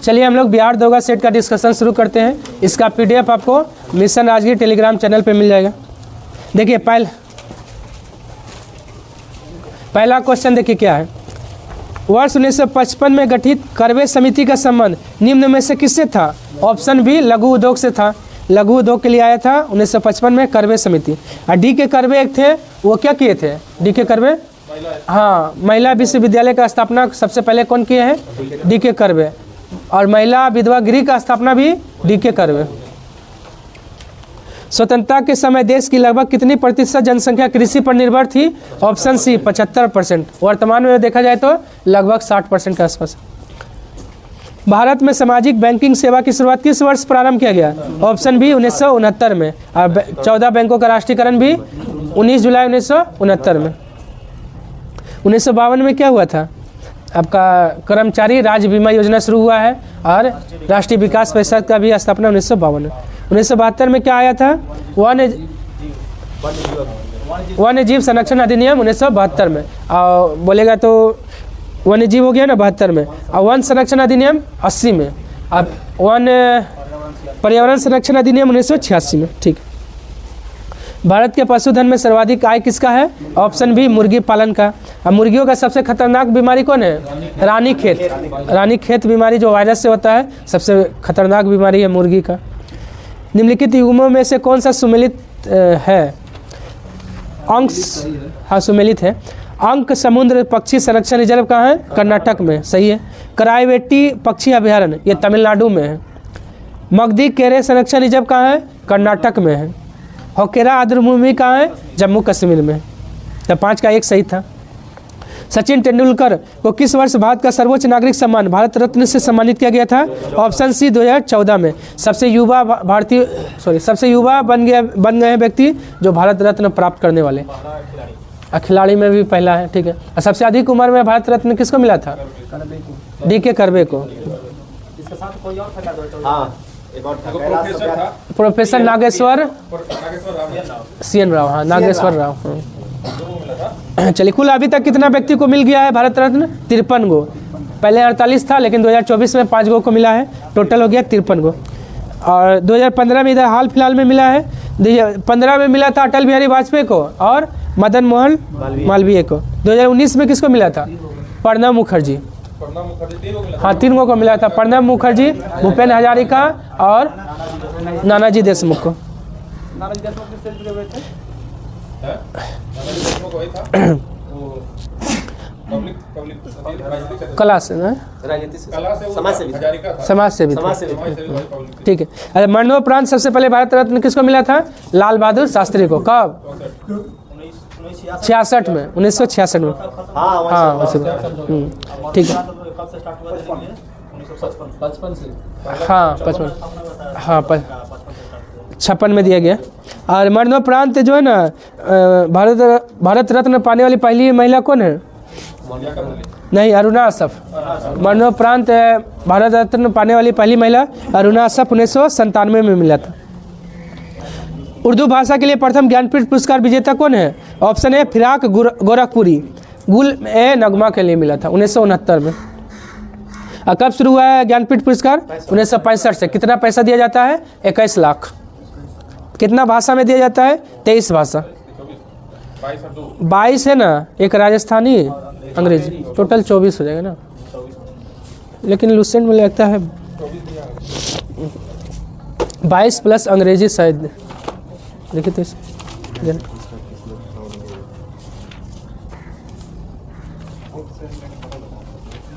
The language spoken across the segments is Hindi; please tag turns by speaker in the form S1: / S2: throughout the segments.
S1: चलिए हम लोग बिहार दरोगा सेट का डिस्कशन शुरू करते हैं। इसका PDF आपको मिशन राजगीर टेलीग्राम चैनल पे मिल जाएगा। देखिए पहला क्वेश्चन देखिए क्या है। वर्ष 1955 में गठित करवे समिति का संबंध निम्न में से किससे था? ऑप्शन बी लघु उद्योग से था। लघु उद्योग के लिए आया था 1955 में करवे समिति। और डी के करवे एक थे, वो क्या किए थे? डी के करवे, हाँ, महिला विश्वविद्यालय का स्थापना सबसे पहले कौन किए हैं? डी के करवे। और महिला विधवा गृह का स्थापना भी डी के करवे। स्वतंत्रता के समय देश की लगभग कितनी प्रतिशत जनसंख्या कृषि पर निर्भर थी? Option C 75%। वर्तमान में देखा जाए तो लगभग 60% के आसपास। भारत में सामाजिक बैंकिंग सेवा की शुरुआत किस वर्ष प्रारंभ किया गया? ऑप्शन बी 1969 में। और 14 बैंकों का राष्ट्रीयकरण भी 19 जुलाई 1969 में। 1952 में क्या हुआ था? आपका कर्मचारी राज्य बीमा योजना शुरू हुआ है और राष्ट्रीय विकास परिषद का भी स्थापना 1952 में। 1972 में क्या आया था? वन्य जीव संरक्षण अधिनियम 1972 में। और बोलेगा तो वन्य जीव हो गया ना 72 में, और वन संरक्षण अधिनियम 80 में। अब वन पर्यावरण संरक्षण अधिनियम 1986 में। ठीक। भारत के पशुधन में सर्वाधिक आय किसका है? ऑप्शन बी मुर्गी पालन का। अब मुर्गियों का सबसे खतरनाक बीमारी कौन है? रानीखेत। रानीखेत बीमारी जो वायरस से होता है, सबसे खतरनाक बीमारी है मुर्गी का। निम्नलिखित युग्मों में से कौन सा सुमेलित है? अंश, हाँ सुमेलित है। अंक समुद्र पक्षी संरक्षण रिजर्व कहाँ है? कर्नाटक में, सही है। कराईवेटी पक्षी अभ्यारण्य ये तमिलनाडु में है। मगधी केरे संरक्षण रिजर्व कहाँ है? कर्नाटक में है। होकेरा आर्द्रभूमि कहाँ है? जम्मू कश्मीर में। तो 5 का 1 सही था। सचिन तेंदुलकर को किस वर्ष भारत का सर्वोच्च नागरिक सम्मान भारत रत्न से सम्मानित किया गया था? ऑप्शन सी 2014 में। सबसे युवा बन गए हैं व्यक्ति जो भारत रत्न प्राप्त करने वाले। खिलाड़ी में भी पहला है। ठीक है। और सबसे अधिक उम्र में भारत रत्न किसको मिला था? डी के करवे को। प्रोफेसर नागेश्वर CN राव, हाँ नागेश्वर राव। चलिए, कुल अभी तक कितना व्यक्ति को मिल गया है भारत रत्न? 53 गो। पहले 48 था, लेकिन 2024 में 5 गो को मिला है। टोटल हो गया 53 गो। और 2015 में इधर हाल फिलहाल में मिला है। 2015 में मिला था अटल बिहारी वाजपेयी को और मदन मोहन मालवीय को। 2019 में किसको मिला था? प्रणब मुखर्जी। हाँ 3 गो को मिला था। प्रणब मुखर्जी, भूपेन हजारिका और नानाजी देशमुख को। कला से समाज सेवी। ठीक है। अरे मरणोपरांत सबसे पहले भारत रत्न किसको मिला था? लाल बहादुर शास्त्री को। कब? 66 में, 1966 में। हाँ ठीक है। हाँ 55, हाँ 56 में दिया गया। और मरणोपरांत जो है ना, भारत रत्न पाने वाली पहली महिला कौन है? नहीं, अरुणा असफ। मरणोपरांत भारत रत्न पाने वाली पहली महिला अरुणा असफ 1997 में मिला था। उर्दू भाषा के लिए प्रथम ज्ञानपीठ पुरस्कार विजेता कौन है? Option A Firaq Gorakhpuri. गुल ए नगमा के लिए मिला था 1969 में। और कब शुरू हुआ है ज्ञानपीठ पुरस्कार? 1965 से। कितना पैसा दिया जाता है? 21 लाख। कितना भाषा में दिया जाता है? 23 भाषा। 22 है ना, एक राजस्थानी अंग्रेजी, टोटल 24 हो जाएगा ना। लेकिन लुसेंट में लगता है 22 प्लस अंग्रेजी शायद। देखिए तो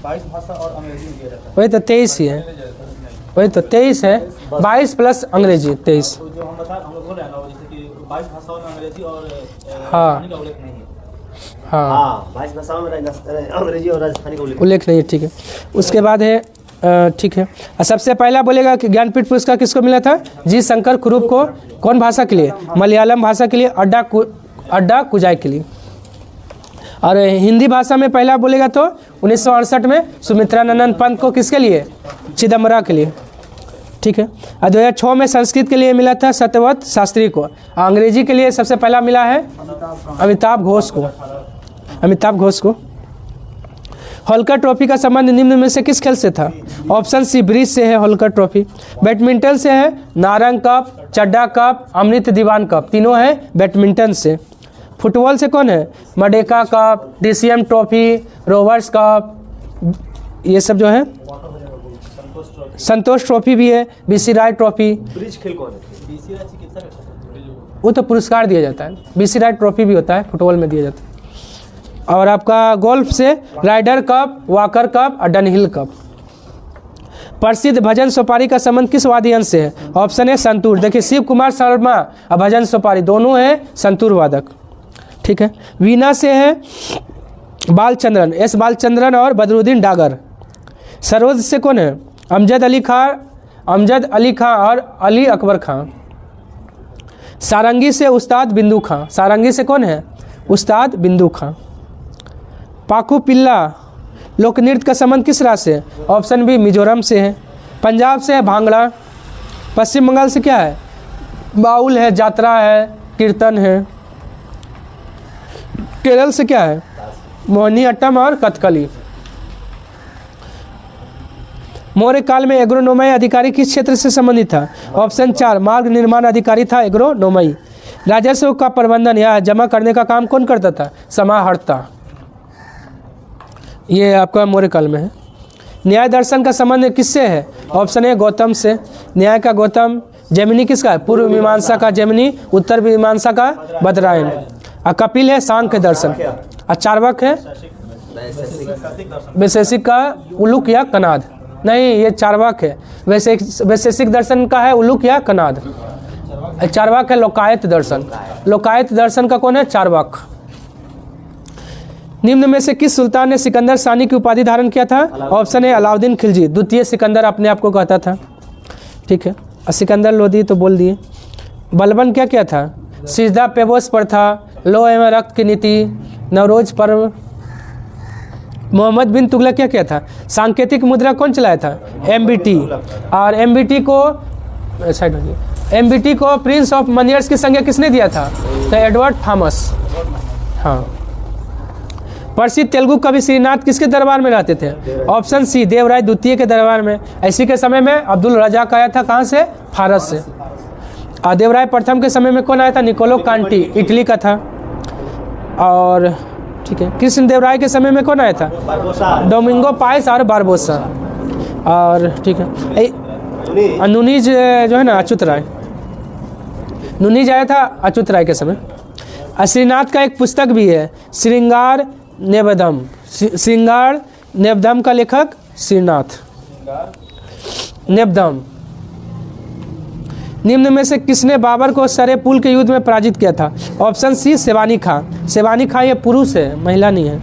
S2: 22 भाषा और अंग्रेजी दिया जाता है।
S1: वही तो 23 ही है। वही तो 23 है। 22 प्लस अंग्रेजी 23।
S2: तो जो हम लोग बोल रहे हैं ना, जैसे कि 22 भाषाओं में अंग्रेजी और
S1: हाँ
S2: का उल्लेख नहीं है।
S1: हाँ
S2: 22 भाषाओं में अंग्रेजी और राजस्थानी का
S1: उल्लेख नहीं है। ठीक है। उसके बाद है ठीक है। सबसे पहला बोलेगा कि ज्ञानपीठ पुरस्कार किसको मिला था? जी शंकर कुरूप को। कौन भाषा के लिए? मलयालम भाषा के लिए, अड्डा कुजाई के लिए। और हिंदी भाषा में पहला बोलेगा तो 1968 में सुमित्रानंदन पंत को। किसके लिए? चिदम्बरा के लिए। ठीक है। और 2006 में संस्कृत के लिए मिला था सत्यव्रत शास्त्री को। अंग्रेजी के लिए सबसे पहला मिला है अमिताभ घोष को। होल्कर ट्रॉफी का संबंध निम्न में से किस खेल से था? ऑप्शन सी ब्रिज से है होल्कर ट्रॉफी। बैडमिंटन से है Narang cup, Chadha cup, Amrit Diwan cup, तीनों है बैडमिंटन से। फुटबॉल से कौन है? Merdeka cup, DCM trophy, Rovers cup, ये सब जो है। संतोष ट्रॉफी भी है, बीसी राय ट्रॉफी।
S2: ब्रिज खेल कौन है? बीसी राय चिकित्सा का
S1: वो तो पुरस्कार दिया जाता है। बीसी राय ट्रॉफी भी होता है, फुटबॉल में दिया जाता है। और आपका गोल्फ से राइडर कप, वॉकर कप और डनहिल कप। प्रसिद्ध भजन सोपारी का संबंध किस वाद्य यंत्र से है? ऑप्शन है संतूर। देखिए शिव कुमार शर्मा और भजन सोपारी दोनों हैं संतूर वादक, ठीक है। वीणा से है बालचंद्रन, एस बालचंद्रन और बदरुद्दीन डागर। सरोद से कौन है? अमजद अली खां और अली अकबर खां। सारंगी से उस्ताद बिंदु खां। सारंगी से कौन है? उस्ताद बिंदु खां। पाकू पिल्ला लोक नृत्य का संबंध किस राज्य से? ऑप्शन बी मिजोरम से है। पंजाब से है भांगड़ा। पश्चिम बंगाल से क्या है? बाउल है, जात्रा है, कीर्तन है। केरल से क्या है? मोहिनीअट्टम और कथकली। मौर्य काल में एग्रोनोमई अधिकारी किस क्षेत्र से संबंधित था? ऑप्शन 4 मार्ग निर्माण अधिकारी था एग्रोनोमई। राजस्व का प्रबंधन या जमा करने का काम कौन करता था? समाहर्ता। ये आपका मौर्य काल में है। न्याय दर्शन का संबंध किससे है? ऑप्शन है गौतम से। न्याय का गौतम। जैमिनी किसका है? पूर्व मीमांसा का जैमिनी, उत्तर मीमांसा का बदरायन। और कपिल है सांख्य दर्शन। और चार्वाक है वैशेषिक का उलूक या कनाद। नहीं, ये चार्वाक है। वैशेषिक दर्शन का है उलूक या कनाद। चार्वाक है लोकायत दर्शन। लोकायत दर्शन का कौन है? चार्वाक। निम्न में से किस सुल्तान ने सिकंदर सानी की उपाधि धारण किया था? ऑप्शन है अलाउद्दीन खिलजी। द्वितीय सिकंदर अपने आप को कहता था, ठीक है। और सिकंदर लोधी तो बोल दिए। बलबन क्या क्या था? सिजदा पेबोस पर था, लो एवं रक्त की नीति, नवरोज पर्व। मोहम्मद बिन तुगलक क्या क्या था? सांकेतिक मुद्रा कौन चलाया था? एमबीटी। और एमबीटी को प्रिंस ऑफ मनियर्स की संज्ञा किसने दिया था? तो एडवर्ड थॉमस। हाँ। प्रसिद्ध तेलुगु कवि श्रीनाथ किसके दरबार में रहते थे? ऑप्शन सी देवराय द्वितीय के दरबार में। ऐसी के समय में अब्दुल रजाक आया था, कहाँ से? फारस से। और देवराय प्रथम के समय में कौन आया था? निकोलो कांटी, इटली का था। और ठीक है, कृष्ण देव राय के समय में कौन आया था? डोमिंगो पाइस और बारबोसा। और ठीक है, नुनीज जो है ना, अच्युत राय। नुनीज आया था अच्युत राय के समय। श्रीनाथ का एक पुस्तक भी है, श्रृंगार नेवदम। श्रृंगार नेवदम का लेखक श्रीनाथ। नेवदम। निम्न में से किसने बाबर को सरे पुल के युद्ध में पराजित किया था? ऑप्शन सी शिवानी खां। शिवानी खां ये पुरुष है, महिला नहीं है,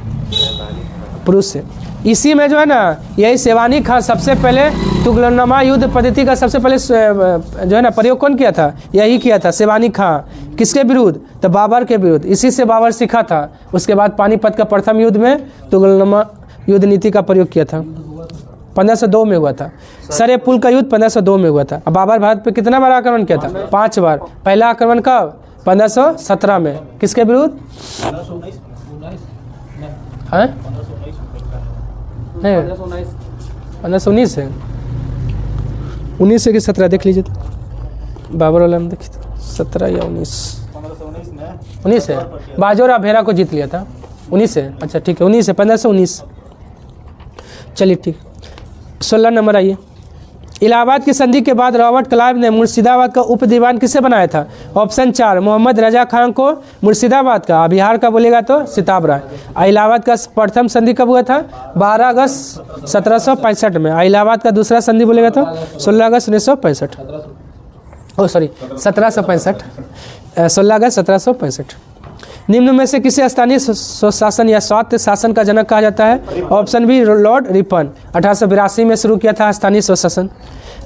S1: पुरुष है। इसी में जो है ना, यही शिवानी खां सबसे पहले तुगलकनुमा युद्ध पद्धति का सबसे पहले जो है ना प्रयोग कौन किया था? यही किया था शिवानी खां। किसके विरुद्ध? तो बाबर के विरुद्ध। इसी से बाबर सीखा था। उसके बाद पानीपत का प्रथम युद्ध में तुगलकनुमा युद्ध नीति का प्रयोग किया था। 1502 में हुआ था। सरे पुल का युद्ध 1502 में हुआ था। अब बाबर भारत पे कितना बार आक्रमण किया था? 5 बार। पहला आक्रमण कब? 1517 में। किसके विरुद्ध? 1519 है। 19 है कि 17? देख लीजिए बाबर वाला में, देखिए 17 या 19। 19 है। बाजोरा भेरा को जीत लिया था। 19 है। अच्छा ठीक है, 19 है। 1519। चलिए ठीक। 16 नंबर आइए। इलाहाबाद की संधि के बाद रॉबर्ट क्लाइव ने मुर्शिदाबाद का उप दीवान किसे बनाया था? ऑप्शन 4 मोहम्मद रजा खान को मुर्शिदाबाद का। बिहार का बोलेगा तो सिताब राय। इलाहाबाद का प्रथम संधि कब हुआ था? 12 अगस्त 1765 में। इलाहाबाद का दूसरा संधि बोलेगा तो 16 अगस्त 1965। ओ सॉरी 1765। 16 अगस्त 1765। निम्न में से किसे स्थानीय स्वशासन या स्वायत्त शासन का जनक कहा जाता है? Option B Lord Ripon. 1882 में शुरू किया था स्थानीय स्वशासन।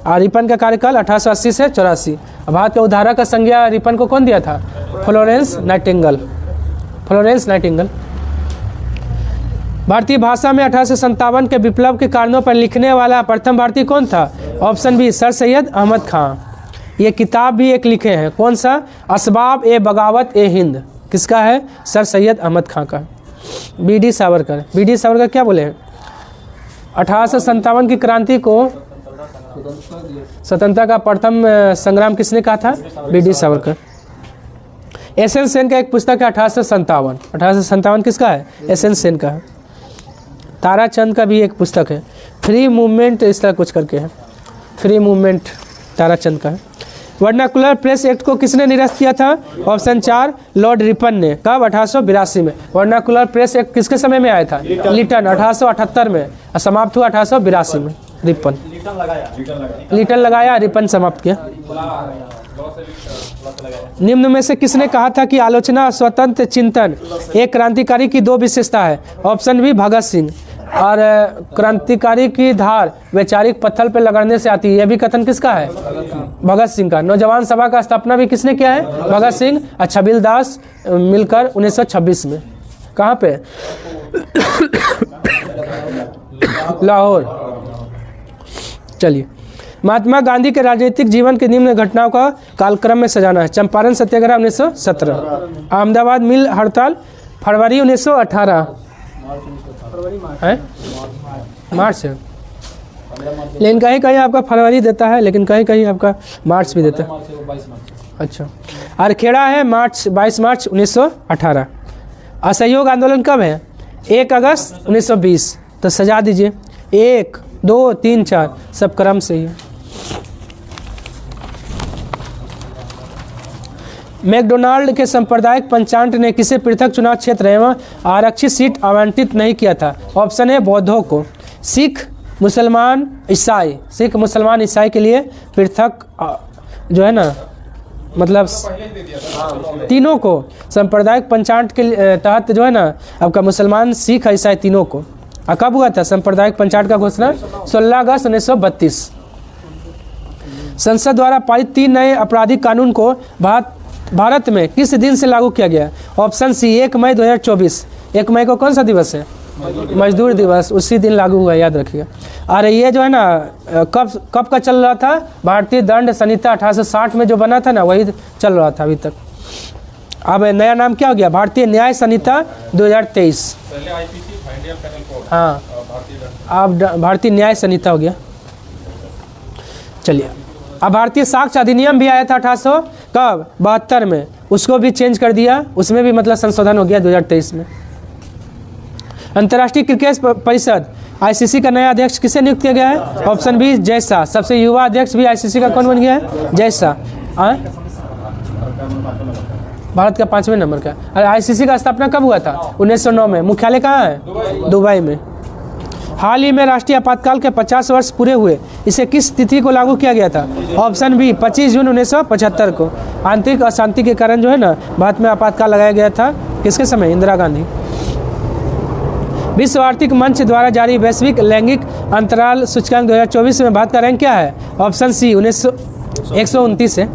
S1: और रिपन का कार्यकाल 1880 से 84। भारत के उद्धारक का संज्ञा रिपन को कौन दिया था? Florence Nightingale. Florence Nightingale. भारतीय भाषा में 1857 के विप्लव के कारणों पर लिखने वाला प्रथम भारतीय कौन था? Option B sir Syed Ahmad Khan. ये किताब भी एक लिखे हैं, कौन सा? असबाब ए बगावत ए हिंद। किसका है? सर सैयद अहमद खां का। B D Savarkar. B D Savarkar क्या बोले हैं? 1857 की क्रांति को स्वतंत्रता का प्रथम संग्राम किसने कहा था? बी.डी. सावरकर। एस.एन. सेन का एक पुस्तक है 1857 किसका है? एस.एन. सेन का है। ताराचंद का भी एक पुस्तक है, फ्री मूवमेंट इस तरह कुछ करके है, फ्री मूवमेंट ताराचंद का है। वर्नाकुलर प्रेस एक्ट को किसने निरस्त किया था? ऑप्शन 4 लॉर्ड रिपन ने। कब? 1882 में। वर्नाकुलर प्रेस एक्ट किसके समय में आया था? लिटन 1878 में, और समाप्त हुआ 1882 में। रिपन लिटन लगाया, रिपन समाप्त किया। निम्न में से किसने कहा था कि आलोचना स्वतंत्र चिंतन एक क्रांतिकारी की 2 विशेषता है? Option B Bhagat Singh. और क्रांतिकारी की धार वैचारिक पत्थर पर लगने से आती है, यह भी कथन किसका है? भगत सिंह का। नौजवान सभा का स्थापना भी किसने किया है? भगत सिंह और छबील दास मिलकर 1926 में। कहाँ पे? लाहौर। चलिए, महात्मा गांधी के राजनीतिक जीवन के निम्न घटनाओं का कालक्रम में सजाना है। चंपारण सत्याग्रह 1917, अहमदाबाद मिल हड़ताल फरवरी 1918 है, मार्च है, लेकिन कहीं कहीं आपका फरवरी देता है, लेकिन कहीं कहीं आपका मार्च भी देता है। अच्छा, अरखेड़ा है मार्च 22 मार्च 1918। असहयोग आंदोलन कब है? 1 अगस्त 1920। तो सजा दीजिए, 1 2 3 4 सब क्रम से ही है। मैकडोनाल्ड के सांप्रदायिक पंचांग ने किसे पृथक चुनाव क्षेत्र एवं आरक्षित सीट आवंटित नहीं किया था? ऑप्शन है बौद्धों को, सिख, मुसलमान, ईसाई। सिख, मुसलमान, ईसाई के लिए पृथक जो है ना, मतलब तीनों को सांप्रदायिक पंचांग के तहत जो है ना, आपका मुसलमान, सिख, ईसाई तीनों को। कब हुआ था सांप्रदायिक पंचांग का घोषणा? 16 अगस्त 1932। संसद द्वारा पारित 3 नए आपराधिक कानून को भारत में किस दिन से लागू किया गया? ऑप्शन सी 1 मई 2024। 1 मई को कौन सा दिवस है? मजदूर दिवस, उसी दिन लागू हुआ, याद रखिएगा। और ये जो है ना, कब का चल रहा था? भारतीय दंड संहिता 1860 में जो बना था ना, वही चल रहा था अभी तक। अब नया नाम क्या हो गया? भारतीय न्याय संहिता 2023। हाँ, अब भारतीय न्याय संहिता हो गया। चलिए, अब भारतीय साक्ष्य अधिनियम भी आया था 1872 में, उसको भी चेंज कर दिया, उसमें भी मतलब संशोधन हो गया 2023 में। अंतर्राष्ट्रीय क्रिकेट परिषद आईसीसी का नया अध्यक्ष किसे नियुक्त किया गया है? Option B Jay Shah. सबसे युवा अध्यक्ष भी आईसीसी का कौन बन गया है? जय शाह। भारत का 5वें नंबर का। और आईसीसी का स्थापना कब हुआ था? 1909 में। मुख्यालय कहाँ है? दुबई में। हाल ही में राष्ट्रीय आपातकाल के 50 वर्ष पूरे हुए, इसे किस तिथि को लागू किया गया था? ऑप्शन बी 25 जून 1975 को। आंतरिक अशांति के कारण जो है ना, भारत में आपातकाल लगाया गया था। किसके समय? इंदिरा गांधी। विश्व आर्थिक मंच द्वारा जारी वैश्विक लैंगिक अंतराल सूचकांक 2024 में भारत का रैंक क्या है? ऑप्शन सी 129 है।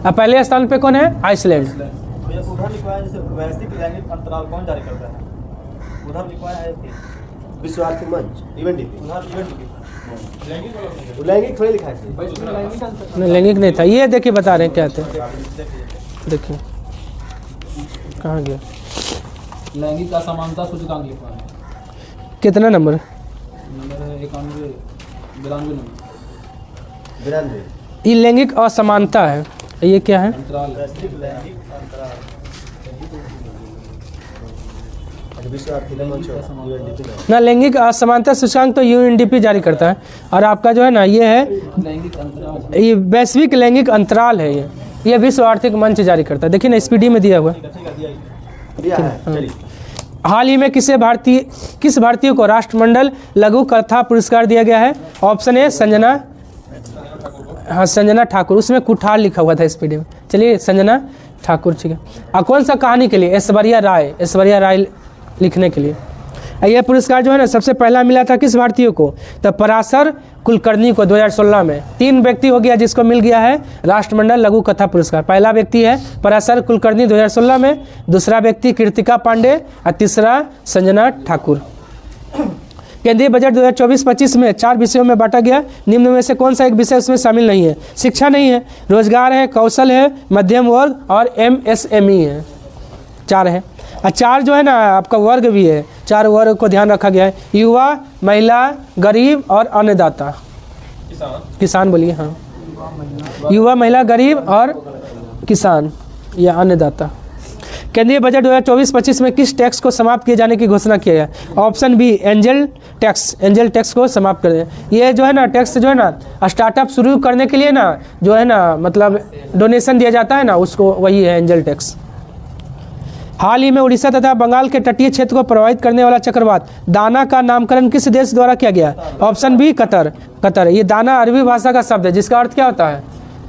S1: अब पहले स्थान पे कौन है? आइसलैंड।
S2: वैश्विक लैंगिक अंतराल कौन जारी करता है? उधर लिखवाया है
S3: विश्व आर्थिक मंच, यूएनडीपी। लैंगिक थोड़ी लिखा है,
S1: नहीं लैंगिक नहीं था। ये देखिए बता रहे हैं क्या थे, देखिए कहाँ गया?
S2: लैंगिक असमानता सूचकांक लिखा है।
S1: कितना नंबर?
S2: नंबर है 92
S3: 92।
S1: ये लैंगिक असमानता है। ये क्या है?
S2: अंतराल।
S3: विश्व आर्थिक मंच यूएनडीपी
S1: ना, लैंगिक असमानता सूचकांक तो यूएनडीपी जारी करता है, और आपका जो है ना, ये है
S2: लैंगिक अंतराल,
S1: ये वैश्विक लैंगिक अंतराल है। ये विश्व आर्थिक मंच जारी करता है। देखिए ना, स्पीडी में दिया हुआ है। हाल ही में किस भारतीय को राष्ट्रमंडल लघु कथा पुरस्कार दिया गया है? ऑप्शन ए संजना, हाँ संजना ठाकुर। उसमें कुठार लिखा हुआ था स्पीडी में। चलिए, संजना ठाकुर, ठीक है। और कौन सा कहानी के लिए? ऐश्वर्या राय लिखने के लिए। यह पुरस्कार जो है ना, सबसे पहला मिला था किस भारतीय को? तो पराशर कुलकर्णी को 2016 में। 3 व्यक्ति हो गया जिसको मिल गया है राष्ट्रमंडल लघु कथा पुरस्कार। पहला व्यक्ति है पराशर कुलकर्णी 2016 में, दूसरा व्यक्ति कृतिका पांडे, और तीसरा संजना ठाकुर। केंद्रीय बजट 2024-25 में 4 विषयों में बांटा गया। निम्न में से कौन सा एक विषय उसमें शामिल नहीं है? शिक्षा नहीं है, रोजगार है, कौशल है, मध्यम वर्ग और MSME है। 4 है। और 4 जो है ना आपका वर्ग भी है। 4 वर्ग को ध्यान रखा गया है। युवा, महिला, गरीब और अन्नदाता। किसान बोलिए, हाँ। युवा, महिला, गरीब और किसान या अन्नदाता। केंद्रीय बजट 2024-25 में किस टैक्स को समाप्त किए जाने की घोषणा किया गया? ऑप्शन बी एंजल टैक्स को समाप्त कर दें। ये जो है ना टैक्स जो है ना स्टार्टअप शुरू करने के लिए ना जो है ना मतलब डोनेशन दिया जाता है ना, उसको वही है एंजल टैक्स। हाल ही में उड़ीसा तथा बंगाल के तटीय क्षेत्र को प्रभावित करने वाला चक्रवात दाना का नामकरण किस देश द्वारा किया गया? Option B Qatar. ये दाना अरबी भाषा का शब्द है जिसका अर्थ क्या होता है?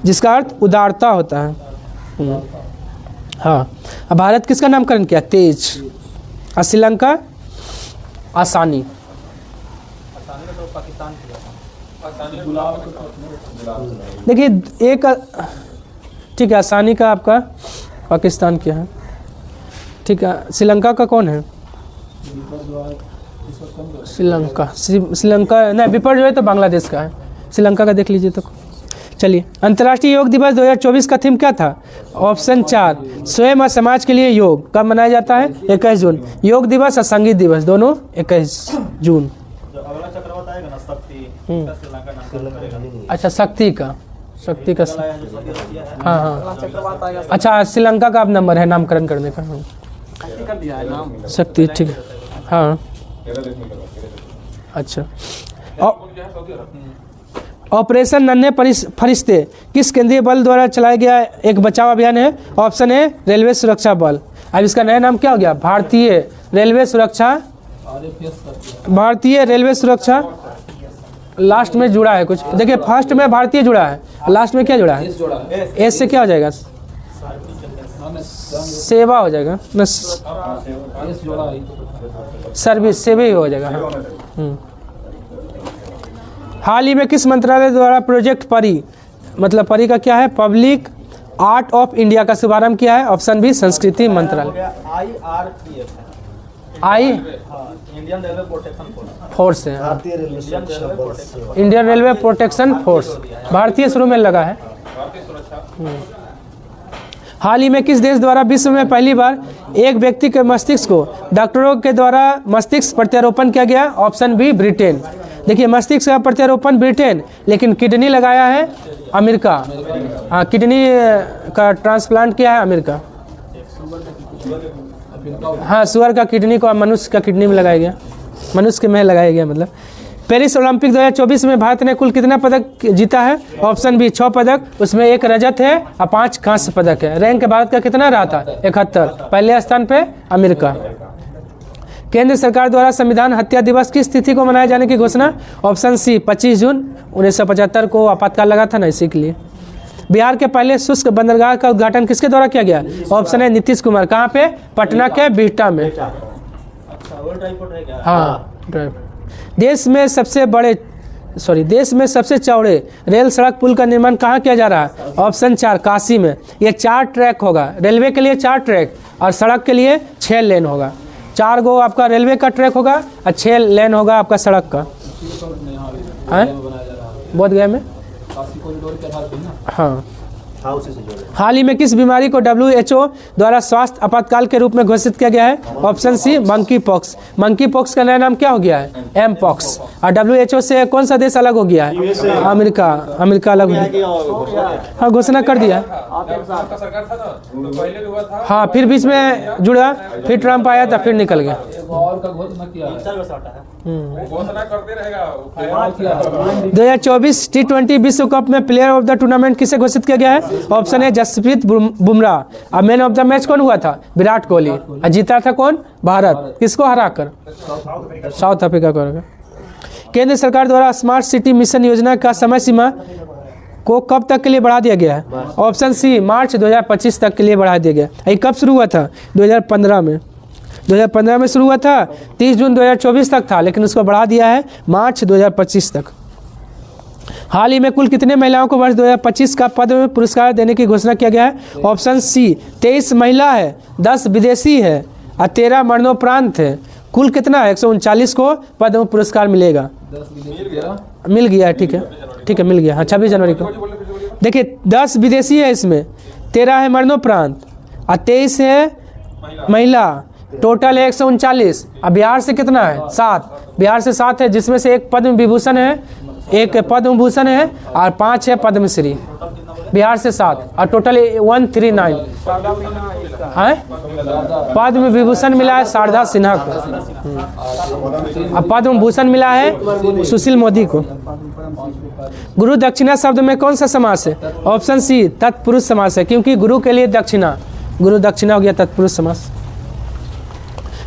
S1: जिसका अर्थ उदारता होता है। हाँ, अब भारत किसका नामकरण किया? तेज। और श्रीलंका आसानी। देखिए एक ठीक है, आसानी का आपका पाकिस्तान किया है, ठीक है। श्रीलंका का कौन है? श्रीलंका नहीं, विपर जो है तो बांग्लादेश का है। श्रीलंका का देख लीजिए तो। चलिए, अंतर्राष्ट्रीय योग दिवस 2024 का थीम क्या था? ऑप्शन 4 स्वयं और समाज के लिए योग। कब मनाया जाता है? 21 जून। योग दिवस और संगीत दिवस दोनों 21 जून।
S2: जो अगला चक्रवात आएगा ना शक्ति, इसका श्रीलंका नामकरण करेगा।
S1: अच्छा, शक्ति का हाँ। अच्छा, श्रीलंका का अब नंबर है नामकरण करने का। शक्ति, ठीक है, हाँ। अच्छा, ऑपरेशन नन्हे फरिश्ते किस केंद्रीय बल द्वारा चलाया गया एक बचाव अभियान है? ऑप्शन ए रेलवे सुरक्षा बल। अब इसका नया नाम क्या हो गया? भारतीय रेलवे सुरक्षा। लास्ट में जुड़ा है कुछ, देखिए फर्स्ट में भारतीय जुड़ा है, लास्ट में क्या जुड़ा है? एस से क्या हो जाएगा? सेवा हो जाएगा ना, सर्विस सेवा ही हो जाएगा। हाँ। हाल ही में किस मंत्रालय द्वारा प्रोजेक्ट परी, मतलब परी का क्या है? पब्लिक आर्ट ऑफ इंडिया का शुभारंभ किया है? ऑप्शन बी संस्कृति मंत्रालय।
S2: इंडियन रेलवे प्रोटेक्शन
S1: फोर्स है। इंडियन रेलवे प्रोटेक्शन फोर्स, भारतीय शुरू में लगा है। हाल ही में किस देश द्वारा विश्व में पहली बार एक व्यक्ति के मस्तिष्क को डॉक्टरों के द्वारा मस्तिष्क प्रत्यारोपण किया गया? Option B Britain. देखिए मस्तिष्क का प्रत्यारोपण ब्रिटेन, लेकिन किडनी लगाया है अमेरिका। हाँ, किडनी का ट्रांसप्लांट किया है अमेरिका। हाँ, सुअर का किडनी को मनुष्य का किडनी में लगाया गया, मनुष्य में लगाया गया मतलब। पेरिस ओलंपिक 2024 में भारत ने कुल कितना पदक जीता है? ऑप्शन बी 6 पदक, उसमें 1 रजत है और 5 कांस्य पदक है। रैंक भारत का कितना रहा था? 71। पहले स्थान पे अमेरिका। केंद्र सरकार द्वारा संविधान हत्या दिवस किस तिथि को मनाए जाने की घोषणा? ऑप्शन सी 25 जून 1975 को आपातकाल लगा था ना, इसी के लिए। बिहार के पहले शुष्क बंदरगाह का उद्घाटन किसके द्वारा किया गया? ऑप्शन है नीतीश कुमार। कहाँ पे? पटना के बिहटा में। हाँ, देश में सबसे चौड़े रेल सड़क पुल का निर्माण कहाँ किया जा रहा है? ऑप्शन 4 काशी में। ये 4 ट्रैक होगा, रेलवे के लिए 4 ट्रैक और सड़क के लिए 6 लेन होगा। 4 गो आपका रेलवे का ट्रैक होगा और 6 लेन होगा आपका सड़क का। बोधगया में। हाँ। हाल ही में किस बीमारी को WHO द्वारा स्वास्थ्य आपातकाल के रूप में घोषित किया गया है? Option C monkey pox. Monkey pox का नया नाम क्या हो गया है? M pox. और WHO से कौन सा देश अलग हो गया है? अमेरिका अलग हो गया। हाँ, घोषणा कर दिया। हाँ, फिर बीच में जुड़ा, फिर ट्रम्प आया था, फिर निकल गया। 2024 T20 विश्व कप में प्लेयर ऑफ द टूर्नामेंट किसे घोषित किया गया है? ऑप्शन है जसप्रीत बुमराह। और मैन ऑफ द मैच कौन हुआ था? विराट कोहली। और जीता था कौन? भारत। किसको हराकर? साउथ अफ्रीका को हराकर। केंद्र सरकार द्वारा स्मार्ट सिटी मिशन योजना का समय सीमा को कब तक के लिए बढ़ा दिया गया है? ऑप्शन सी मार्च 2025 तक के लिए बढ़ा दिया गया। ये कब शुरू हुआ था? 2015 में। 2015 में शुरू हुआ था, 30 जून 2024 तक था, लेकिन उसको बढ़ा दिया है मार्च 2025 तक। हाल ही में कुल कितने महिलाओं को वर्ष 2025 का पद्म पुरस्कार देने की घोषणा किया गया है? ऑप्शन सी 23 महिला है, 10 विदेशी है और 13 मरणोपरांत है। कुल कितना है? 139 को पद्म पुरस्कार मिलेगा। मिल गया है, ठीक है, मिल गया। हाँ, 26 जनवरी को। देखिए 10 विदेशी है इसमें, 13 है मरणोपरांत और 23 है महिला। टोटल है 139। अब बिहार से कितना है 7, बिहार से 7 है, जिसमें से एक पद्म विभूषण है, एक पद्म भूषण है और 5 है पद्मश्री। बिहार से 7 और टोटल 139 है। पद्म विभूषण मिला है शारदा सिन्हा को, अब पद्म भूषण मिला है सुशील मोदी को। गुरु दक्षिणा शब्द में कौन सा समास है? ऑप्शन सी तत्पुरुष समास है, क्योंकि गुरु के लिए दक्षिणा, गुरु दक्षिणा हो गया तत्पुरुष समास।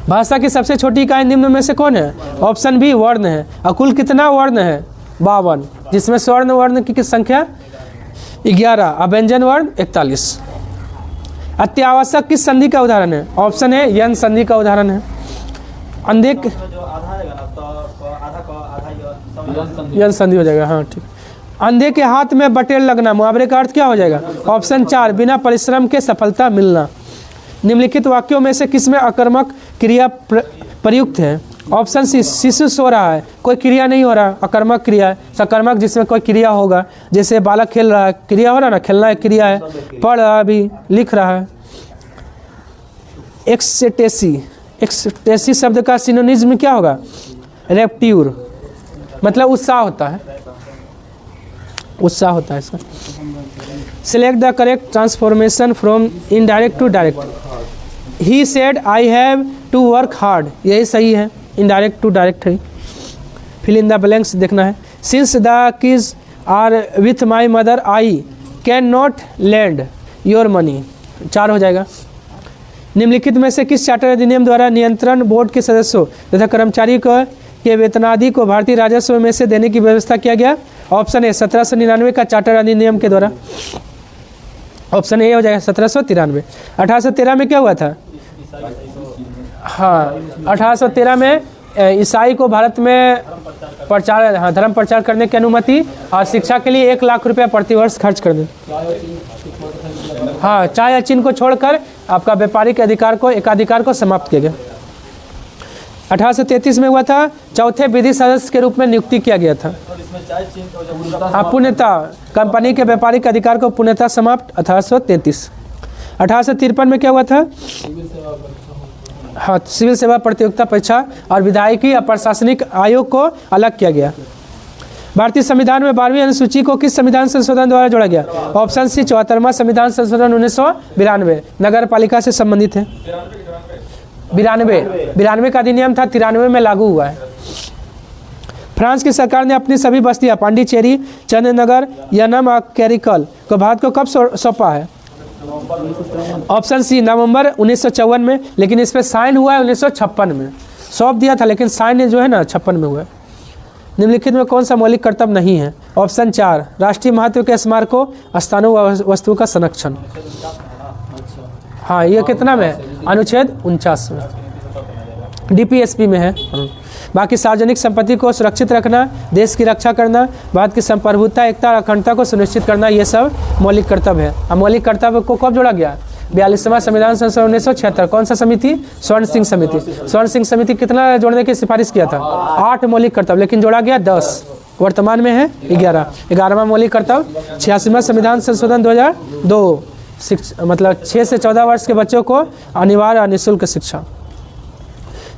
S1: भाषा की सबसे छोटी इकाई निम्न में से कौन है? ऑप्शन बी वर्ण है। और कुल कितना वर्ण है? 52, जिसमें स्वर्ण वर्ण की संख्या 11 और व्यंजन वर्ण 41। अत्यावश्यक किस संधि का उदाहरण है? ऑप्शन है यन संधि का उदाहरण है। अंधे
S2: जो आधा आएगा ना तो आधा का आधा
S1: यन संधि हो जाएगा, हाँ ठीक। अंधे के हाथ में बटेर लगना, मुहावरे का अर्थ क्या हो जाएगा? ऑप्शन 4 बिना परिश्रम के सफलता मिलना। निम्नलिखित वाक्यों में से किसमें अकर्मक क्रिया प्रयुक्त है? ऑप्शन सी शिशु सो रहा है, कोई क्रिया नहीं हो रहा, अकर्मक क्रिया है। सकर्मक जिसमें कोई क्रिया होगा, जैसे बालक खेल रहा है, क्रिया हो रहा है ना, खेलना एक क्रिया है। पढ़ रहा है, अभी लिख रहा है। एक्सटेसी, एक्सटेसी शब्द का सिनोनिज्म क्या होगा? रेप्ट्यूर, मतलब उत्साह होता है, उत्साह होता है इसका। Select the correct transformation from indirect to direct. He said I have to work hard, यही सही है, इनडायरेक्ट टू डायरेक्ट है। फिल इन द ब्लैंक्स देखना है। Since the keys are with my mother I cannot lend लैंड योर मनी, 4 हो जाएगा। निम्नलिखित में से किस चार्टर अधिनियम द्वारा नियंत्रण बोर्ड के सदस्यों तथा कर्मचारी को के वेतनादि को भारतीय राजस्व में से देने की व्यवस्था किया गया? ऑप्शन ए 1799 का चार्टर अधिनियम के द्वारा। ऑप्शन ए हो जाएगा 1793। 1813 में क्या हुआ था? हाँ, 1813 में ईसाई को भारत में प्रचार, हाँ, धर्म प्रचार करने की अनुमति और शिक्षा के लिए 1 लाख रुपया प्रतिवर्ष खर्च कर दें। हाँ, चाय और चीन को छोड़कर आपका व्यापारिक अधिकार को, एकाधिकार को समाप्त किया गया। 1833 में हुआ था, चौथे विधि सदस्य के रूप में नियुक्ति किया गया था। हाँ, पूर्णता कंपनी के व्यापारिक अधिकार को पूर्णता समाप्त 1833। 1853 में क्या हुआ था? हाँ, सिविल सेवा प्रतियोगिता परीक्षा और विधायिकी और प्रशासनिक आयोग को अलग किया गया। भारतीय संविधान में 12वीं अनुसूची को किस संविधान संशोधन द्वारा जोड़ा गया? ऑप्शन सी 74वां संविधान संशोधन 1992 नगर पालिका से संबंधित है। 92 का अधिनियम था, 93 में लागू हुआ है। फ्रांस की सरकार ने अपनी सभी बस्तियां पांडिचेरी, चंद्रनगर, यनम और कैरिकल को भारत को कब सौंपा है? ऑप्शन सी नवंबर 1954 में, लेकिन इस पर साइन हुआ है 1956 में। सौंप दिया था लेकिन साइन जो है ना 56 में हुआ है। निम्नलिखित में कौन सा मौलिक कर्तव्य नहीं है? ऑप्शन 4 राष्ट्रीय महत्व के स्मारकों, स्थानों व वस्तुओं का संरक्षण। हाँ, ये कितना में है? अनुच्छेद 49 में, DPSP में है। बाकी सार्वजनिक संपत्ति को सुरक्षित रखना, देश की रक्षा करना, भारत की संप्रभुता, एकता और अखंडता को सुनिश्चित करना, ये सब मौलिक कर्तव्य है। अब मौलिक कर्तव्य को कब जोड़ा गया? 42वां संविधान संशोधन 1976। कौन सा समिति? स्वर्ण सिंह समिति। स्वर्ण सिंह समिति कितना जोड़ने की सिफारिश किया था? 8 मौलिक कर्तव्य, लेकिन जोड़ा गया 10। वर्तमान में है 11वां मौलिक कर्तव्य। 86वां संविधान संशोधन 2002, मतलब 6 से 14 वर्ष के बच्चों को अनिवार्य और निःशुल्क शिक्षा।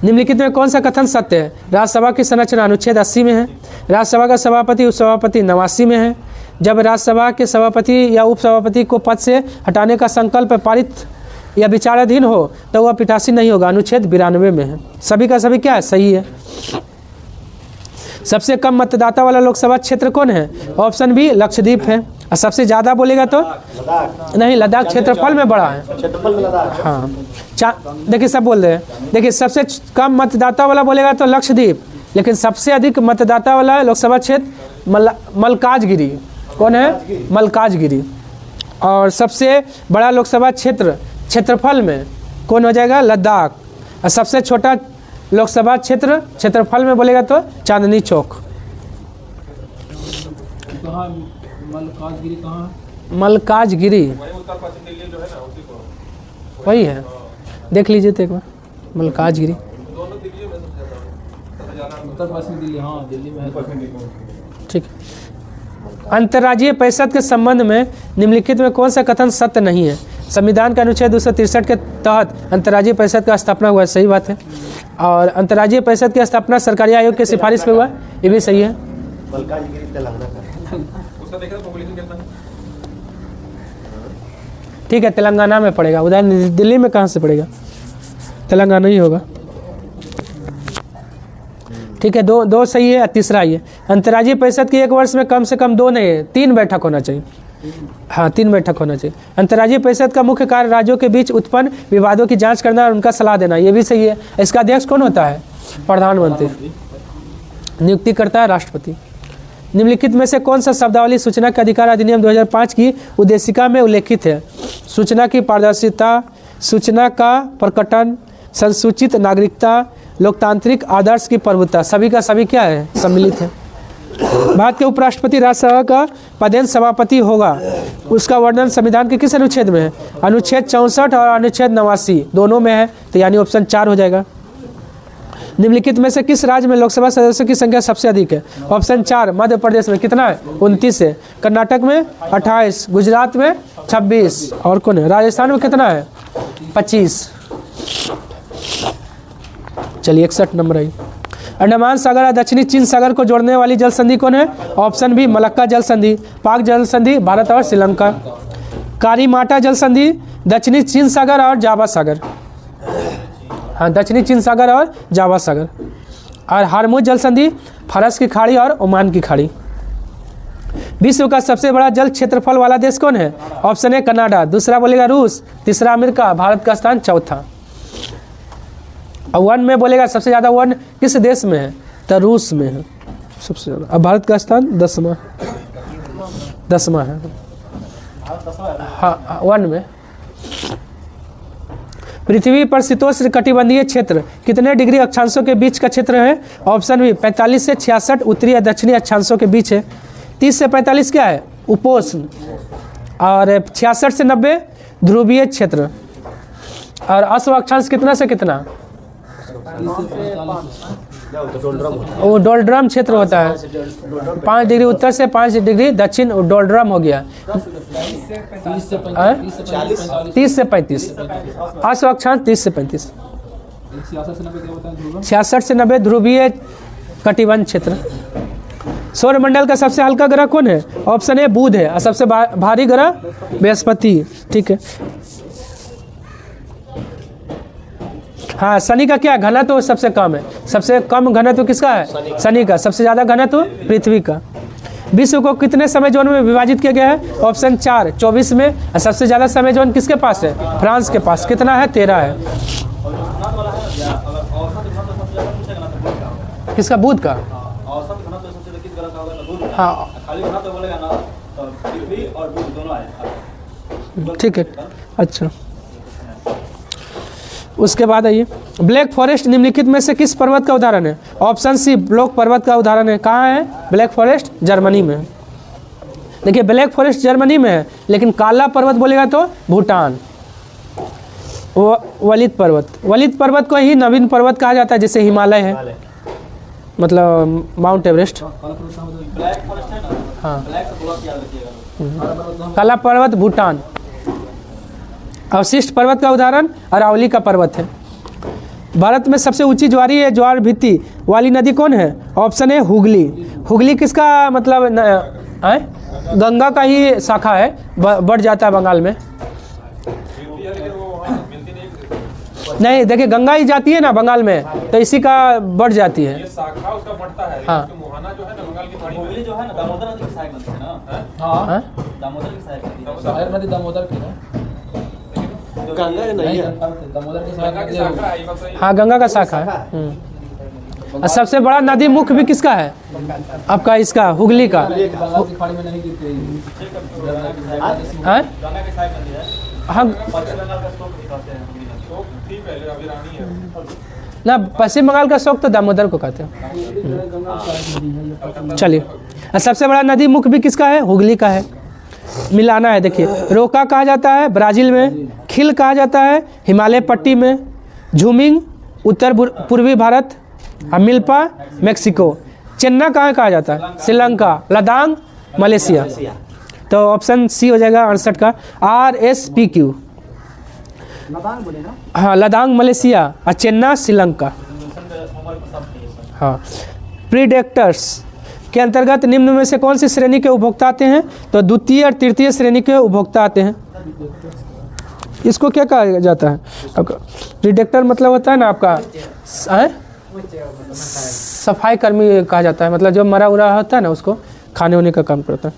S1: निम्नलिखित में कौन सा कथन सत्य है? राज्यसभा की संरचना अनुच्छेद 80 में है। राज्यसभा का सभापति उपसभापति 89 में है। जब राज्यसभा के सभापति या उपसभापति को पद से हटाने का संकल्प पारित या विचाराधीन हो तो वह पीठासीन नहीं होगा, अनुच्छेद 92 में है। सभी का सभी क्या है? सही है। सबसे कम मतदाता वाला लोकसभा क्षेत्र कौन है? ऑप्शन बी लक्षद्वीप है। और सबसे ज़्यादा बोलेगा तो नहीं, लद्दाख क्षेत्रफल में बड़ा है। हाँ, देखिए सब बोल रहे हैं। देखिए सबसे कम मतदाता वाला बोलेगा तो लक्षद्वीप, लेकिन सबसे अधिक मतदाता वाला लोकसभा क्षेत्र मलकाजगिरी। कौन है? मलकाजगिरी। और सबसे बड़ा लोकसभा क्षेत्रफल में कौन हो जाएगा? लद्दाख। और सबसे छोटा लोकसभा क्षेत्रफल में बोलेगा तो चांदनी चौक।
S2: मलकाजगिरी कहाँ है?
S1: मलकाजगिरी वही है, देख लीजिए तो एक बार। मलकाजगिरी
S2: उत्तर पश्चिम दिल्ली, हाँ दिल्ली में है।
S1: ठीक। अंतर्राज्यीय परिषद के संबंध में निम्नलिखित में कौन सा कथन सत्य नहीं है? संविधान के अनुच्छेद 263 के तहत अंतर्राज्यीय परिषद का स्थापना हुआ है, सही बात है। और अंतर्राज्यीय परिषद की स्थापना सरकारी आयोग की सिफारिश पे हुआ है, ये भी सही है।
S3: मलकानगिरी तेलंगाना का
S2: उसका देखा पॉपुलेशन कितना है?
S1: ठीक है, तेलंगाना में पड़ेगा, उधर दिल्ली में कहाँ से पड़ेगा, तेलंगाना ही होगा। ठीक है, दो सही है, तीसरा ये अंतर्राज्यीय परिषद की एक वर्ष में कम से कम 2 नहीं 3 बैठक होना चाहिए। हाँ, 3 बैठक होना चाहिए। अंतर्राज्यीय परिषद का मुख्य कार्य राज्यों के बीच उत्पन्न विवादों की जांच करना और उनका सलाह देना, ये भी सही है। इसका अध्यक्ष कौन होता है? प्रधानमंत्री। नियुक्ति करता है राष्ट्रपति। निम्नलिखित में से कौन सा शब्दावली सूचना के अधिकार अधिनियम 2005 की उद्देशिका में उल्लेखित है? सूचना की पारदर्शिता, सूचना का प्रकटन, संसूचित नागरिकता, लोकतांत्रिक आदर्श की प्रभुता, सभी का सभी क्या है? सम्मिलित है। भारत के उपराष्ट्रपति राज्यसभा का पदेन सभापति होगा, उसका वर्णन संविधान के किस अनुच्छेद में है? अनुच्छेद 64 और अनुच्छेद 89 दोनों में है, तो यानी ऑप्शन 4 हो जाएगा। निम्नलिखित में से किस राज्य में लोकसभा सदस्यों की संख्या सबसे अधिक है? ऑप्शन 4 मध्य प्रदेश में कितना है? 29 है। कर्नाटक में 28, गुजरात में 26, और कौन है? राजस्थान में कितना है? 25। चलिए 61 नंबर आई। अंडमान सागर और दक्षिणी चीन सागर को जोड़ने वाली जल संधि कौन है? ऑप्शन बी मलक्का जल संधि। पाक जल संधि भारत और श्रीलंका। कारीमाटा जल संधि दक्षिणी चीन सागर और जावा सागर। हाँ, दक्षिणी चीन सागर और जावा सागर। और हार्मुज जल संधि फारस की खाड़ी और ओमान की खाड़ी। विश्व का सबसे बड़ा जल क्षेत्रफल वाला देश कौन है? ऑप्शन ए कनाडा, दूसरा बोलेगा रूस, तीसरा अमेरिका, भारत का स्थान चौथा। और वन में बोलेगा सबसे ज़्यादा वन किस देश में है? तो रूस में है सबसे ज़्यादा। अब भारत का स्थान 10वां है। हाँ, वन में। पृथ्वी पर शीतोष्ण कटिबंधीय क्षेत्र कितने डिग्री अक्षांशों के बीच का क्षेत्र है? ऑप्शन बी 45 से 66 उत्तरी या दक्षिणी अक्षांशों के बीच है। 30 से 45 क्या है? उपोष्ण। और 66 से 90 ध्रुवीय क्षेत्र। और अश्व अक्षांश कितना से कितना? वो डोल्ड्रम क्षेत्र होता है। 5 डिग्री उत्तर से 5 डिग्री दक्षिण डोल्ड्रम हो गया। 30 से 35 अश्व अक्षांश 30 से 35। 66 से 90 ध्रुवीय कटिबंध क्षेत्र। सौरमंडल का सबसे हल्का ग्रह कौन है? ऑप्शन ए बुध है। और सबसे भारी ग्रह बृहस्पति। ठीक है। हाँ, शनि का क्या घनत्व तो सबसे कम है? सबसे कम घनत्व किसका है? शनि का। सबसे ज़्यादा घनत्व पृथ्वी का। विश्व को कितने समय जोन में विभाजित किया गया है? ऑप्शन 4 24 में। और सबसे ज़्यादा समय जोन किसके पास है? फ्रांस के पास। कितना है? 13 है। किसका? बुध का। हाँ, ठीक है। अच्छा, उसके बाद आइए, ब्लैक फॉरेस्ट निम्नलिखित में से किस पर्वत का उदाहरण है? ऑप्शन सी ब्लॉक पर्वत का उदाहरण है। कहाँ है ब्लैक फॉरेस्ट? जर्मनी में। देखिए, ब्लैक फॉरेस्ट जर्मनी में है, लेकिन काला पर्वत बोलेगा तो भूटान। वलित पर्वत को ही नवीन पर्वत कहा जाता है, जैसे हिमालय है, मतलब माउंट एवरेस्ट। हाँ, काला पर्वत भूटान। अवशिष्ट पर्वत का उदाहरण अरावली का पर्वत है। भारत में सबसे ऊंची ज्वार भित्ति वाली नदी कौन है? ऑप्शन है हुगली। हुगली किसका मतलब गंगा का ही शाखा है, बढ़ जाता है बंगाल में। नहीं, देखिए गंगा ही जाती है ना बंगाल में, तो इसी का बढ़ जाती है।
S2: शाखा उसका बढ़ता है।
S1: हाँ,
S2: मुहाना जो है ना बंगाल की खाड़ी में,
S4: जो है ना दामोदर नदी की सहायक नदी है ना।
S2: हाँ,
S4: दामोदर की सहायक नदी है।
S2: सहायक नदी दामोदर की है।
S3: गंगा नहीं है।
S2: दामोदर की शाखा है, बस यही।
S1: हाँ, गंगा का शाखा है। और सबसे बड़ा नदी मुख्य भी किसका है आपका? इसका हुगली का।
S2: बंगाल की खाड़ी में नहीं गिरती।
S1: हाँ,
S4: गंगा की सहायक नदी है।
S1: हाँ,
S4: पश्चिम बंगाल का स्रोत दिखाते हैं।
S2: ठीक है, अभी रानी है
S1: ना, पश्चिम बंगाल का शौक तो दामोदर को कहते हैं। चलिए, और सबसे बड़ा नदी मुख्य भी किसका है? हुगली का है। मिलाना है। देखिए, रोका कहा जाता है ब्राज़ील में, खिल कहा जाता है हिमालय पट्टी में, झूमिंग उत्तर पूर्वी भारत, और मिल्पा मेक्सिको। चेन्ना कहाँ कहा जाता है? श्रीलंका। लदांग मलेशिया। तो ऑप्शन सी हो जाएगा 68 का। RSPQ हाँ, लदांग मलेशिया और चेन्नई श्रीलंका। हाँ, प्रीडेक्टर्स के अंतर्गत निम्न में से कौन सी श्रेणी के उपभोक्ता आते हैं? तो द्वितीय और तृतीय श्रेणी के उपभोक्ता आते हैं। इसको क्या कहा जाता है? आपका प्रीडेक्टर मतलब होता है ना आपका सफाई कर्मी कहा जाता है, मतलब जो मरा उरा होता है ना उसको खाने होने का काम करता है।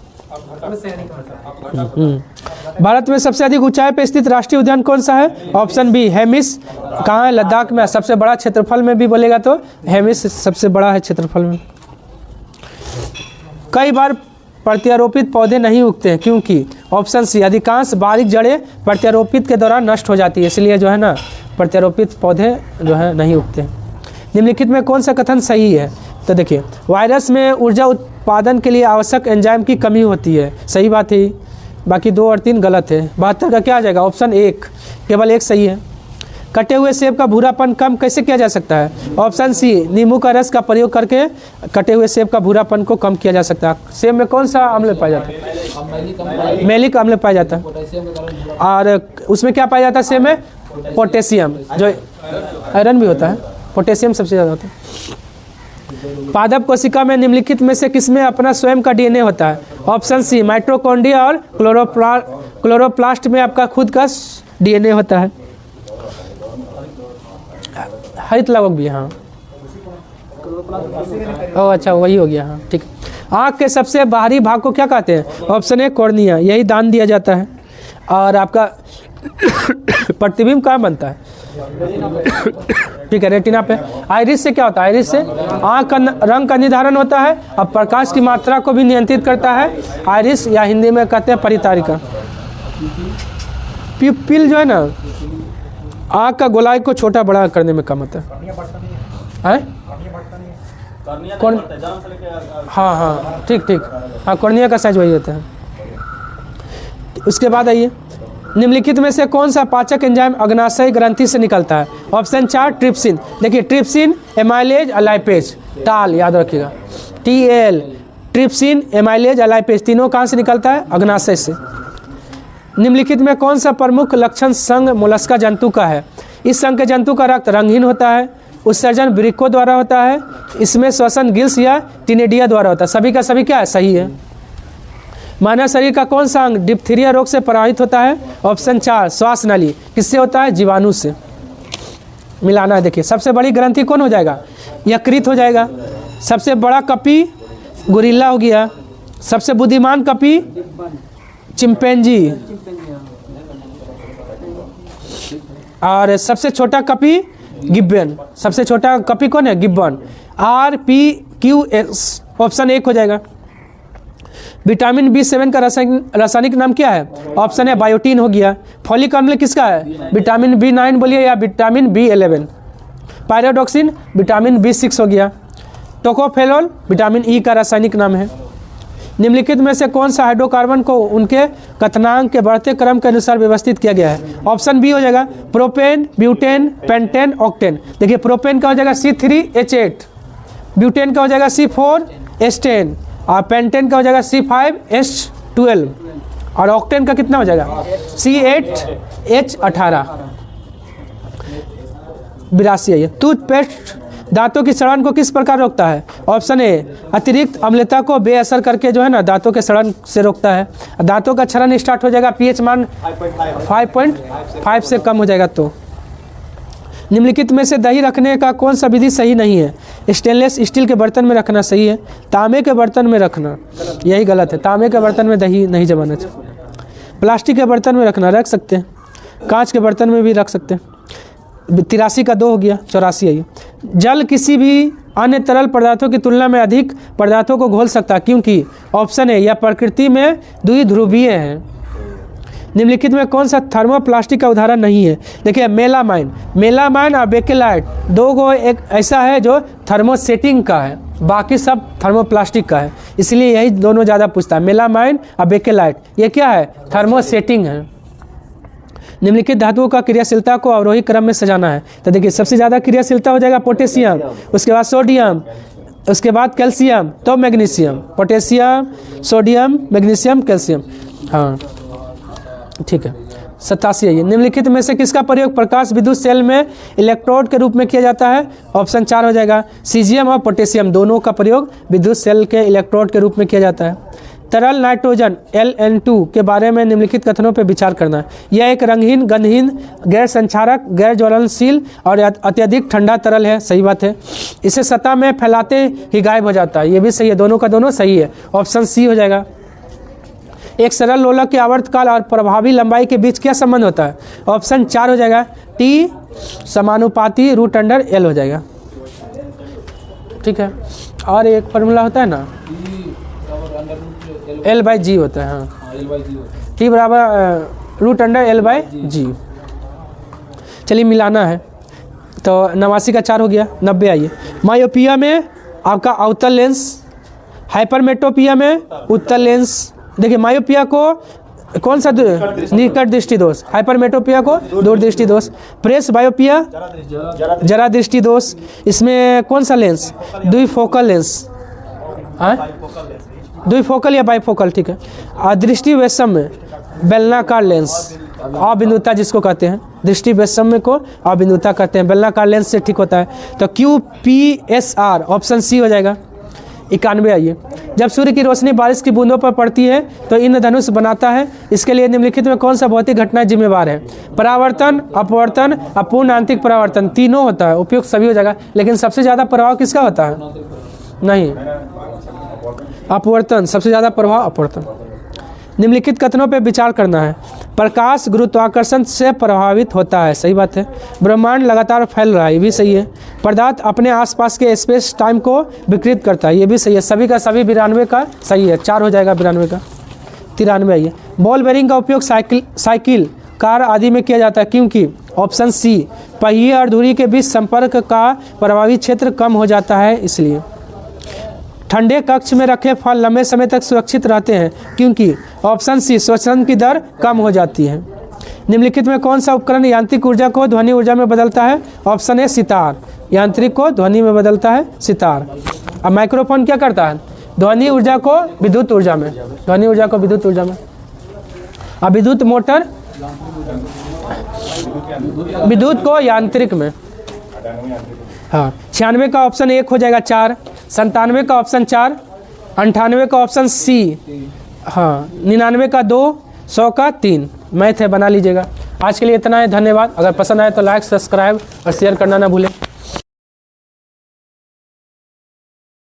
S1: भारत में सबसे अधिक ऊंचाई पर स्थित राष्ट्रीय उद्यान कौन सा है? Option B Hemis. कहाँ है? लद्दाख में। सबसे बड़ा क्षेत्रफल में भी बोलेगा तो हेमिस सबसे बड़ा है क्षेत्रफल में। कई बार प्रत्यारोपित पौधे नहीं उगते हैं क्योंकि ऑप्शन सी अधिकांश बारीक जड़ें प्रत्यारोपित के दौरान नष्ट हो जाती है, इसलिए जो है ना प्रत्यारोपित पौधे जो है नहीं उगते हैं। निम्नलिखित में कौन सा कथन सही है? तो देखिए, वायरस में ऊर्जा उत्पादन के लिए आवश्यक एंजाइम की कमी होती है, सही बात है। बाकी 2 और 3 गलत है। 72 का क्या आ जाएगा? ऑप्शन 1 केवल 1 सही है। कटे हुए सेब का भूरापन कम कैसे किया जा सकता है? ऑप्शन सी नींबू का रस का प्रयोग करके कटे हुए सेब का भूरापन को कम किया जा सकता है। सेब में कौन सा अम्ल पाया जाता है? मैलिक अम्ल पाया जाता है। और उसमें क्या पाया जाता है? सेब में पोटेशियम, जो आयरन भी होता है, पोटेशियम सबसे ज़्यादा होता है। पादप कोशिका में निम्नलिखित में से किसमें अपना स्वयं का डीएनए होता है? ऑप्शन सी माइटोकॉन्ड्रिया और क्लोरोप्लास्ट में आपका खुद का डीएनए होता है। हरित लवक भी, हाँ। ओह अच्छा, वही हो गया, हाँ ठीक। आँख के सबसे बाहरी भाग को क्या कहते हैं? ऑप्शन ए कॉर्निया, यही दान दिया जाता है। और आपका प्रतिबिंब कहाँ बनता है? ठीक है, रेटिना पे। आइरिस से क्या होता है? आइरिस से आँख का रंग का निर्धारण होता है और प्रकाश की मात्रा को भी नियंत्रित करता है। आइरिस या हिंदी में कहते हैं परितारिका। प्यूपिल जो है ना आँख का गोलाई को छोटा बड़ा करने में काम होता है। कौन? हाँ हाँ ठीक ठीक, हाँ कॉर्निया का साइज वही होता है। उसके बाद आइए, निम्नलिखित में से कौन सा पाचक एंजाइम अग्नाशय ग्रंथि से निकलता है? Option 4 trypsin. देखिए ट्रिप्सिन, एमाइलेज और लाइपेज, टाल याद रखिएगा, TL। ट्रिप्सिन, एमाइलेज और लाइपेज तीनों कहाँ से निकलता है? अग्नाशय से। निम्नलिखित में कौन सा प्रमुख लक्षण संघ मोलस्का जंतु का है? इस संघ के जंतु का रक्त रंगहीन होता है, उत्सर्जन वृक्कों द्वारा होता है, इसमें श्वसन गिल्स या टिनेडिया द्वारा होता है। सभी का सभी क्या है? सही है। मानव शरीर का कौन सा अंग डिप्थीरिया रोग से प्रभावित होता है? ऑप्शन 4 श्वास नली। किससे होता है? जीवाणु से। मिलाना है, देखिए सबसे बड़ी ग्रंथि कौन हो जाएगा? यकृत हो जाएगा। सबसे बड़ा कपी गोरिल्ला हो गया। सबसे बुद्धिमान कपी चिंपैंजी। और सबसे छोटा कपी गिब्बन। सबसे छोटा कपी कौन है? गिब्बन। RPQS ऑप्शन 1 हो जाएगा। विटामिन B7 का रासायनिक नाम क्या है? ऑप्शन है बायोटीन हो गया। फॉलिक अम्ल किसका है? विटामिन B9 बोलिए या vitamin B11। Pyridoxine vitamin B6 हो गया। टोकोफेरोल विटामिन E का रासायनिक नाम है। निम्नलिखित में से कौन सा हाइड्रोकार्बन को उनके कथनांक के बढ़ते क्रम के अनुसार व्यवस्थित किया गया है? ऑप्शन बी हो जाएगा प्रोपेन, ब्यूटेन, पेंटेन, ऑक्टेन। देखिए प्रोपेन का हो जाएगा C3H8, ब्यूटेन का हो जाएगा C4H10 और पेंटेन का हो जाएगा C5H12 और ऑक्टेन का कितना हो जाएगा? C8H18। 82 है। टूथपेस्ट दांतों की सड़न को किस प्रकार रोकता है? ऑप्शन ए अतिरिक्त अम्लता को बेअसर करके जो है ना दांतों के सड़न से रोकता है। दांतों का क्षरण स्टार्ट हो जाएगा pH मान 5.5 से कम हो जाएगा। तो निम्नलिखित में से दही रखने का कौन सा विधि सही नहीं है? स्टेनलेस स्टील के बर्तन में रखना सही है, तांबे के बर्तन में रखना यही गलत है। तांबे के बर्तन में दही नहीं जमाना चाहिए। प्लास्टिक के बर्तन में रखना रख सकते हैं, कांच के बर्तन में भी रख सकते हैं। 83 का 2 हो गया। 84 है। जल किसी भी अन्य तरल पदार्थों की तुलना में अधिक पदार्थों को घोल सकता है क्योंकि ऑप्शन है यह प्रकृति में द्विध्रुवीय है। निम्नलिखित में कौन सा थर्मोप्लास्टिक का उदाहरण नहीं है? देखिए मेलामाइन और बेकेलाइट दो गो एक ऐसा है जो थर्मोसेटिंग का है, बाकी सब थर्मोप्लास्टिक का है, इसलिए यही दोनों ज़्यादा पूछता है। मेलामाइन और बेकेलाइट ये क्या है? थर्मोसेटिंग है। निम्नलिखित धातुओं का क्रियाशीलता को अवरोही क्रम में सजाना है। तो देखिए सबसे ज़्यादा क्रियाशीलता हो जाएगा पोटेशियम, उसके बाद सोडियम, उसके बाद कैल्शियम, तो magnesium. Potassium, sodium, magnesium, calcium. हाँ ठीक है। 87 है ये। निम्नलिखित में से किसका प्रयोग प्रकाश विद्युत सेल में इलेक्ट्रोड के रूप में किया जाता है? ऑप्शन 4 हो जाएगा। सीजियम और पोटेशियम दोनों का प्रयोग विद्युत सेल के इलेक्ट्रोड के रूप में किया जाता है। तरल नाइट्रोजन LN2 के बारे में निम्नलिखित कथनों पर विचार करना है। यह एक रंगहीन, गंधहीन, गैर संक्षारक, गैर ज्वलनशील और अत्यधिक ठंडा तरल है। सही बात है। इसे सतह में फैलाते ही गायब हो जाता है। ये भी सही है, दोनों का दोनों सही है। ऑप्शन सी हो जाएगा। एक सरल लोलक के आवर्तकाल और प्रभावी लंबाई के बीच क्या संबंध होता है? ऑप्शन 4 हो जाएगा। T समानुपाती √L हो जाएगा। ठीक है। और एक फॉर्मूला होता है ना, L/G होता है। हाँ, T बराबर √L/G। चलिए मिलाना है। तो 89 का 4 हो गया। 90 आइए। मायोपिया में आपका अवतल लेंस, हाइपरमेट्रोपिया में उत्तल लेंस। देखिए मायोपिया को कौन सा निकट दृष्टि दोष, हाइपरमेट्रोपिया को दूर दृष्टि दोष, प्रेस बायोपिया जरा दृष्टि दोष। इसमें कौन सा लेंस? द्विफोकल लेंस। द्विफोकल या बाइफोकल, ठीक है। दृष्टि वैषम्य बेलनाकार लेंस, अबिंदुता जिसको कहते हैं, दृष्टि वैषम्य को अबिंदुता कहते हैं, बेलनाकार लेंस से ठीक होता है। तो QPSR ऑप्शन सी हो जाएगा। 91 आइए। जब सूर्य की रोशनी बारिश की बूंदों पर पड़ती है तो इंद्रधनुष बनाता है। इसके लिए निम्नलिखित में कौन सा भौतिक घटना जिम्मेवार है? परावर्तन, अपवर्तन, अपूर्ण आंतरिक परावर्तन। तीनों होता है, उपयुक्त सभी हो जाएगा। लेकिन सबसे ज़्यादा प्रभाव किसका होता है? नहीं, अपवर्तन। सबसे ज़्यादा प्रभाव अपवर्तन। निम्नलिखित कथनों पर विचार करना है। प्रकाश गुरुत्वाकर्षण से प्रभावित होता है। सही बात है। ब्रह्मांड लगातार फैल रहा है। ये भी सही है। पदार्थ अपने आसपास के स्पेस टाइम को विकृत करता है। ये भी सही है। सभी का सभी 92 का सही है। 4 हो जाएगा 92 का। 93 आइए। बॉल बेरिंग का उपयोग साइकिल, कार आदि में किया जाता है क्योंकि ऑप्शन सी पहिए और धुरी के बीच संपर्क का प्रभावी क्षेत्र कम हो जाता है इसलिए। ठंडे कक्ष में रखे फल लंबे समय तक सुरक्षित रहते हैं क्योंकि ऑप्शन सी श्वसन की दर कम हो जाती है। निम्नलिखित में कौन सा उपकरण यांत्रिक ऊर्जा को ध्वनि ऊर्जा में बदलता है? Option A sitar. यांत्रिक को ध्वनि में बदलता है सितार। अब माइक्रोफोन क्या करता है? ध्वनि ऊर्जा को विद्युत ऊर्जा में, ध्वनि ऊर्जा को विद्युत ऊर्जा में। अब विद्युत मोटर विद्युत को यांत्रिक में। हाँ, 96 का ऑप्शन 1 हो जाएगा 4, 97 का ऑप्शन 4, 98 का ऑप्शन सी, हाँ 99 का 2, 100 का 3। मैथ है, बना लीजिएगा। आज के लिए इतना है, धन्यवाद। अगर पसंद आए तो लाइक, सब्सक्राइब और शेयर करना ना भूलें।